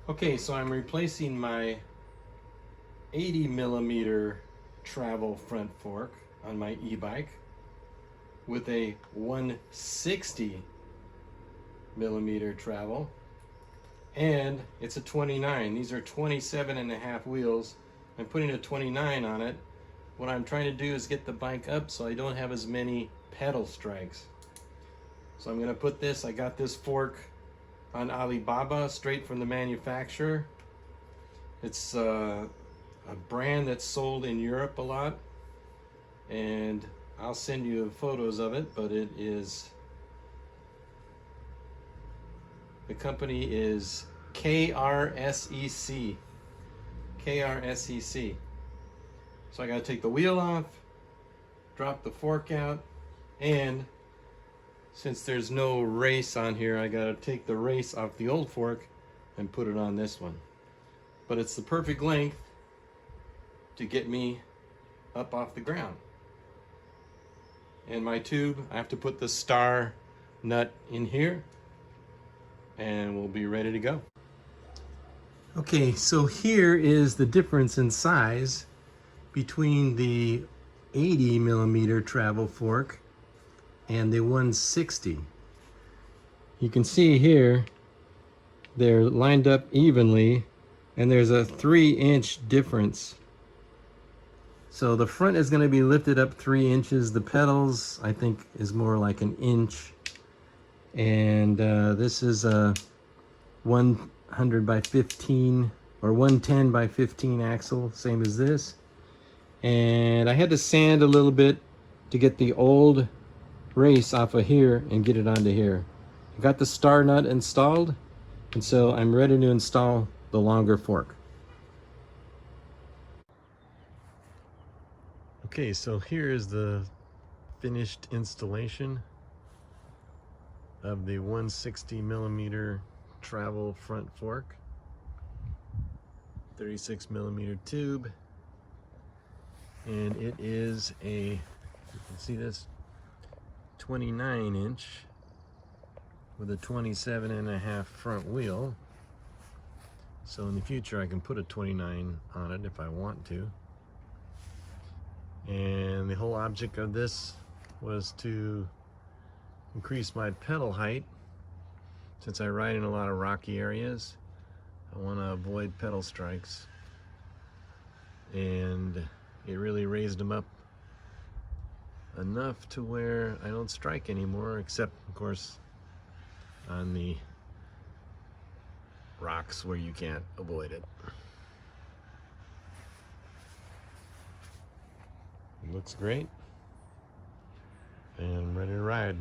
Okay, so I'm replacing my 80 millimeter travel front fork on my e-bike with a 160 millimeter travel, and it's a 29. These are 27 and a half wheels. I'm putting a 29 on it. What I'm trying to do is get the bike up so I don't have as many pedal strikes. So I'm gonna put this, I got this fork on Alibaba straight from the manufacturer. It's a brand that's sold in Europe a lot, and I'll send you photos of it, but it is, the company is KRSEC. KRSEC. So I gotta take the wheel off, drop the fork out, and since there's no race on here, I gotta take the race off the old fork and put it on this one. But it's the perfect length to get me up off the ground. And my tube, I have to put the star nut in here and we'll be ready to go. Okay, so here is the difference in size between the 80 millimeter travel fork and the 160. You can see here they're lined up evenly, and there's a 3-inch difference. So the front is going to be lifted up 3 inches. The pedals, I think, is more like an inch. And this is a 100 by 15 or 110 by 15 axle, same as this. And I had to sand a little bit to get the old race off of here and get it onto here. I got the star nut installed, and so I'm ready to install the longer fork. Okay, so here is the finished installation of the 160 millimeter travel front fork, 36 millimeter tube, and it is a, you can see this, 29 inch with a 27 and a half front wheel. So in the future I can put a 29 on it if I want to. And the whole object of this was to increase my pedal height. Since I ride in a lot of rocky areas, I want to avoid pedal strikes, and it really raised them up enough to where I don't strike anymore, except of course on the rocks where you can't avoid it. It looks great, and I'm ready to ride.